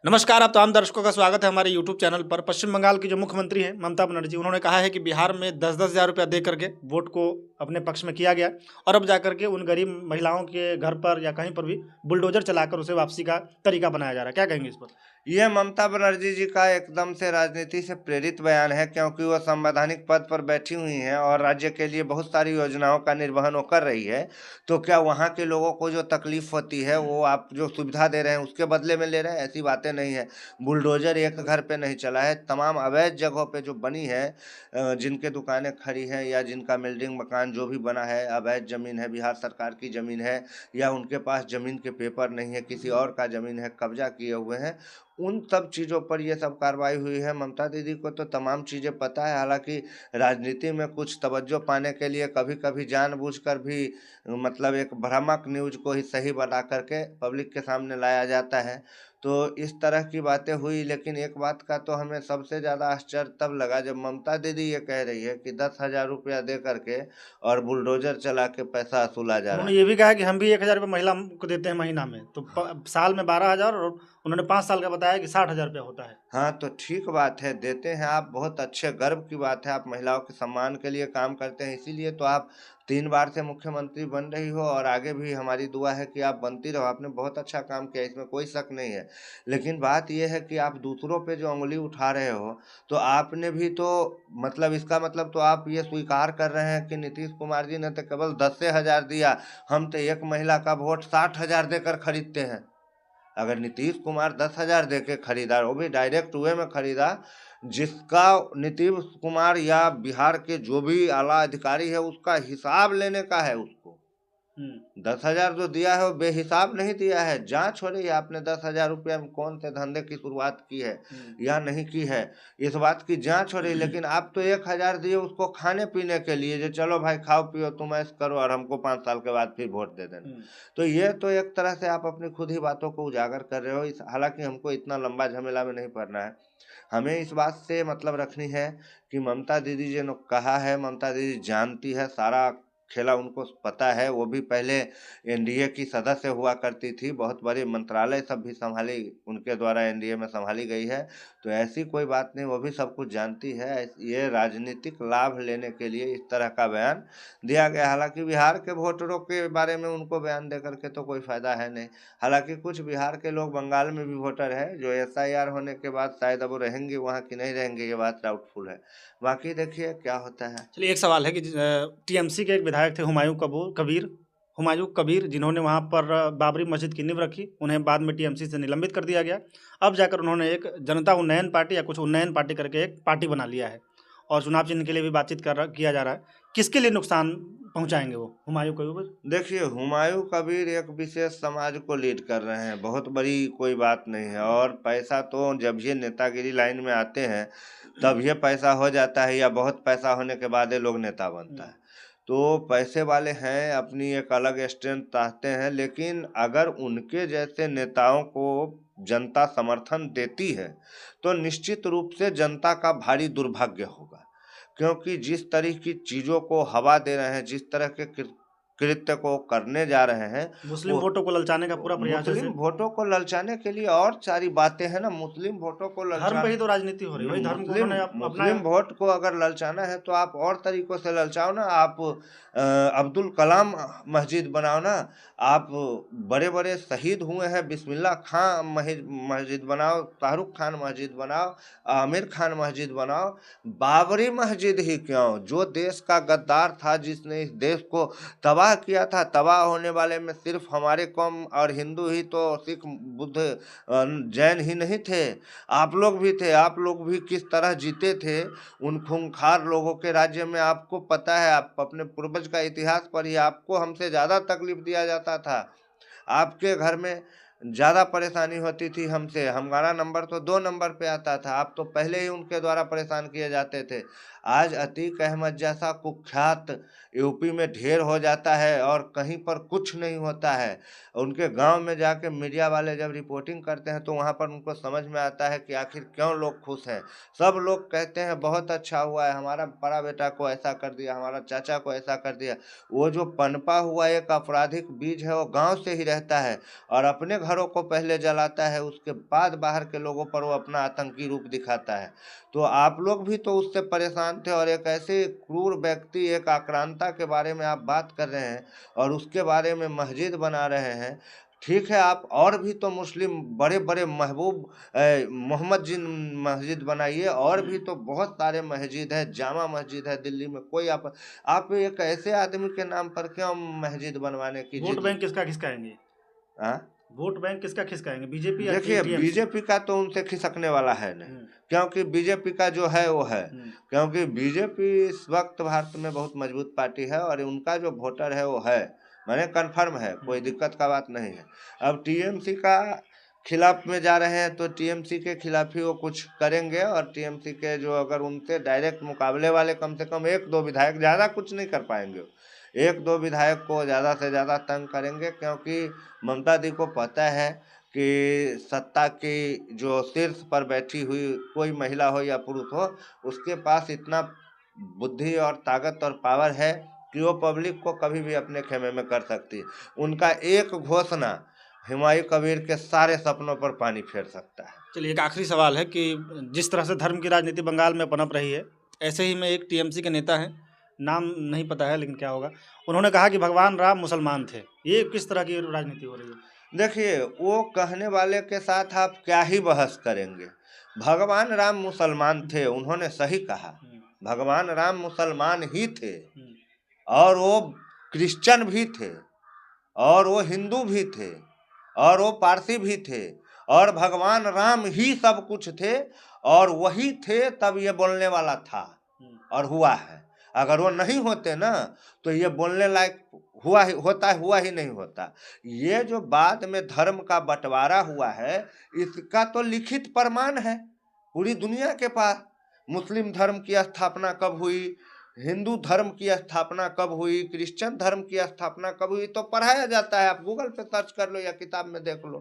नमस्कार, आप तमाम दर्शकों का स्वागत है हमारे यूट्यूब चैनल पर। पश्चिम बंगाल की जो मुख्यमंत्री हैं ममता बनर्जी, उन्होंने कहा है कि बिहार में 10-10 हज़ार रुपया दे करके वोट को अपने पक्ष में किया गया और अब जाकर के उन गरीब महिलाओं के घर पर या कहीं पर भी बुलडोजर चलाकर उसे वापसी का तरीका बनाया जा रहा है। क्या कहेंगे इस पर? ये ममता बनर्जी जी का एकदम से राजनीति से प्रेरित बयान है, क्योंकि वो संवैधानिक पद पर बैठी हुई हैं और राज्य के लिए बहुत सारी योजनाओं का निर्वहन वो कर रही है। तो क्या वहाँ के लोगों को जो तकलीफ होती है वो आप जो सुविधा दे रहे हैं उसके बदले में ले रहे हैं? ऐसी बातें नहीं है। बुलडोजर एक घर पे नहीं चला है, तमाम अवैध जगहों पे जो बनी है, जिनके दुकानें खड़ी हैं या जिनका बिल्डिंग मकान जो भी बना है, अवैध जमीन है, बिहार सरकार की जमीन है या उनके पास जमीन के पेपर नहीं है, किसी और का जमीन है, कब्जा किए हुए हैं, उन सब चीज़ों पर ये सब कार्रवाई हुई है। ममता दीदी को तो तमाम चीज़ें पता है, हालाँकि राजनीति में कुछ तवज्जो पाने के लिए कभी-कभी जानबूझकर भी मतलब एक भ्रामक न्यूज़ को ही सही बना कर के पब्लिक के सामने लाया जाता है। तो इस तरह की बातें हुई, लेकिन एक बात का तो हमें सबसे ज़्यादा आश्चर्य तब लगा जब ममता दीदी ये कह रही है कि 10,000 रुपया दे कर के और बुलडोज़र चला के पैसा वसूला जा रहा उन्होंने है। ये भी कहा कि हम भी 1,000 रुपये महिला को देते हैं महीना में, तो साल में 12,000 और उन्होंने 5 साल का बताया कि 60,000 रुपया होता है। हाँ, तो ठीक बात है, देते हैं आप, बहुत अच्छे गर्व की बात है, आप महिलाओं के सम्मान के लिए काम करते हैं, इसीलिए तो आप 3 बार से मुख्यमंत्री बन रही हो और आगे भी हमारी दुआ है कि आप बनती रहो। आपने बहुत अच्छा काम किया, इसमें कोई शक नहीं है। लेकिन बात ये है कि आप दूसरों पे जो उँगली उठा रहे हो, तो आपने भी तो मतलब इसका मतलब तो आप ये स्वीकार कर रहे हैं कि नीतीश कुमार जी ने तो केवल 10 से हज़ार दिया, हम तो एक महिला का वोट 60,000 देकर खरीदते हैं। अगर नीतीश कुमार 10,000 देके खरीदा, वो भी डायरेक्ट वे में खरीदा, जिसका नीतीश कुमार या बिहार के जो भी आला अधिकारी है उसका हिसाब लेने का है उसको। हुँ। 10,000 जो दिया है वो बेहिसाब नहीं दिया है। जाँच हो रही है आपने 10,000 रुपया में कौन से धंधे की शुरुआत की है हुँ। या नहीं की है, इस बात की जाँच हो रही है। लेकिन आप तो 1,000 दिए उसको खाने-पीने के लिए, जो चलो भाई खाओ-पियो तुम ऐश करो और हमको 5 साल के बाद फिर वोट दे देना। हुँ। तो ये तो एक तरह से आप अपनी खुद ही बातों को उजागर कर रहे हो। इस हालाँकि हमको इतना लंबा झमेला में नहीं पड़ना है। हमें इस बात से मतलब रखनी है कि ममता दीदी जी ने कहा है, ममता दीदी जानती है, सारा खेला उनको पता है। वो भी पहले एनडीए की सदस्य हुआ करती थी, बहुत बड़े मंत्रालय सब भी सँभाली, उनके द्वारा एनडीए में सँभाली गई है। तो ऐसी कोई बात नहीं, वो भी सब कुछ जानती है। ये राजनीतिक लाभ लेने के लिए इस तरह का बयान दिया गया। हालाँकि बिहार के वोटरों के बारे में उनको बयान दे कर के तो कोई फ़ायदा है नहीं। हालाँकि कुछ बिहार के लोग बंगाल में भी वोटर हैं, जो एसआईआर होने के बाद शायद अब वो रहेंगे वहाँ कि नहीं रहेंगे, ये बात डाउटफुल है। बाकी देखिए क्या होता है। चलिए, एक सवाल है कि टीएमसी के एक विधायक थे हुमायूं कबीर, जिन्होंने वहाँ पर बाबरी मस्जिद की नींव रखी, उन्हें बाद में टीएमसी से निलंबित कर दिया गया। अब जाकर उन्होंने एक जनता उन्नयन पार्टी या कुछ उन्नयन पार्टी करके एक पार्टी बना लिया है और चुनाव चिन्ह के लिए भी बातचीत किया जा रहा है। किसके लिए नुकसान पहुँचाएंगे वो हुमायूं कबीर? देखिए, हुमायूँ कबीर एक विशेष समाज को लीड कर रहे हैं, बहुत बड़ी कोई बात नहीं है। और पैसा तो जब ये नेतागिरी लाइन में आते हैं, तब ये पैसा हो जाता है या बहुत पैसा होने के बाद ये लोग नेता बनता है। तो पैसे वाले हैं, अपनी एक अलग स्ट्रेंथ चाहते हैं, लेकिन अगर उनके जैसे नेताओं को जनता समर्थन देती है, तो निश्चित रूप से जनता का भारी दुर्भाग्य होगा। क्योंकि जिस तरह की चीज़ों को हवा दे रहे हैं, जिस तरह के कृत्य को करने जा रहे हैं, मुस्लिम वो वोटों को ललचाने का पूरा प्रयास है मुस्लिम इसे। वोटों को ललचाने के लिए और सारी बातें हैं ना, मुस्लिम वोटों को धर्म पे ललचाना। ही तो राजनीति हो रही है, वही धर्म को मुस्लिम उन्होंने मुस्लिम अपनाया। वोट को अगर ललचाना है तो आप और तरीकों से ललचाओ ना। आप अब्दुल कलाम मस्जिद बनाओ ना। आप बड़े-बड़े शहीद हुए हैं, बिस्मिल्लाह खां मस्जिद बनाओ, शाहरुख खान मस्जिद बनाओ, आमिर खान मस्जिद बनाओ। बाबरी मस्जिद ही क्यों, जो देश का गद्दार था, जिसने इस देश को तबाह किया था, तबाह होने वाले में सिर्फ हमारे कौम और हिंदू ही तो, सिख, बुद्ध, जैन ही नहीं थे, आप लोग भी थे। आप लोग भी किस तरह जीते थे उन खूंखार लोगों के राज्य में, आपको पता है। आप अपने पूर्वज का इतिहास पढ़िए, आपको हमसे ज़्यादा तकलीफ दिया जाता था। आपके घर में ज़्यादा परेशानी होती थी हमसे, हमारा नंबर तो 2 नंबर पे आता था, आप तो पहले ही उनके द्वारा परेशान किए जाते थे। आज अतीक अहमद जैसा कुख्यात यूपी में ढेर हो जाता है और कहीं पर कुछ नहीं होता है। उनके गांव में जाके मीडिया वाले जब रिपोर्टिंग करते हैं तो वहां पर उनको समझ में आता है कि आखिर क्यों लोग खुश हैं। सब लोग कहते हैं बहुत अच्छा हुआ है, हमारा बड़ा बेटा को ऐसा कर दिया, हमारा चाचा को ऐसा कर दिया। वो जो पनपा हुआ एक आपराधिक बीज है वो गाँव से ही रहता है और अपने घर घरों को पहले जलाता है, उसके बाद बाहर के लोगों पर वो अपना आतंकी रूप दिखाता है। तो आप लोग भी तो उससे परेशान थे, और एक ऐसे क्रूर व्यक्ति, एक आक्रांता के बारे में आप बात कर रहे हैं और उसके बारे में मस्जिद बना रहे हैं। ठीक है, आप और भी तो मुस्लिम बड़े-बड़े महबूब मोहम्मद जिन मस्जिद बनाइए, और भी तो बहुत सारे मस्जिद है, जामा मस्जिद है दिल्ली में। कोई आप एक ऐसे आदमी के नाम पर क्यों मस्जिद बनवाने की वोट जिद? बैंक किसका खिसकाएंगे? हाँ? वोट बैंक किसका खिसकाएंगे, बीजेपी या देखिए, टीएमसी? बीजेपी का तो उनसे खिसकने वाला है नहीं, क्योंकि बीजेपी का जो है वो है। क्योंकि बीजेपी इस वक्त भारत में बहुत मजबूत पार्टी है, और उनका जो वोटर है वो है, माने कन्फर्म है, कोई दिक्कत का बात नहीं है। अब टीएमसी का खिलाफ में जा रहे हैं, तो टीएमसी के खिलाफ ही वो कुछ करेंगे, और टीएमसी के जो अगर उनसे डायरेक्ट मुकाबले वाले कम से कम 1-2 विधायक, ज़्यादा कुछ नहीं कर पाएंगे वो। 1-2 विधायक को ज़्यादा से ज़्यादा तंग करेंगे, क्योंकि ममता दी को पता है कि सत्ता की जो शीर्ष पर बैठी हुई कोई महिला हो या पुरुष हो, उसके पास इतना बुद्धि और ताकत और पावर है कि वो पब्लिक को कभी भी अपने खेमे में कर सकती है। उनका एक घोषणा हुमायूं कबीर के सारे सपनों पर पानी फेर सकता है। चलिए, एक आखिरी सवाल है कि जिस तरह से धर्म की राजनीति बंगाल में पनप रही है, ऐसे ही में एक टीएमसी के नेता हैं, नाम नहीं पता है लेकिन क्या होगा, उन्होंने कहा कि भगवान राम मुसलमान थे। ये किस तरह की राजनीति हो रही है? देखिए, वो कहने वाले के साथ आप क्या ही बहस करेंगे। भगवान राम मुसलमान थे, उन्होंने सही कहा। भगवान राम मुसलमान ही थे, और वो क्रिश्चियन भी थे, और वो हिंदू भी थे, और वो पारसी भी थे, और भगवान राम ही सब कुछ थे, और वही थे तब ये बोलने वाला था और हुआ है। अगर वो नहीं होते ना, तो ये बोलने लायक हुआ ही नहीं होता। ये जो बाद में धर्म का बंटवारा हुआ है, इसका तो लिखित प्रमाण है पूरी दुनिया के पास। मुस्लिम धर्म की स्थापना कब हुई, हिंदू धर्म की स्थापना कब हुई, क्रिश्चियन धर्म की स्थापना कब हुई, तो पढ़ाया जाता है। आप गूगल पे सर्च कर लो या किताब में देख लो।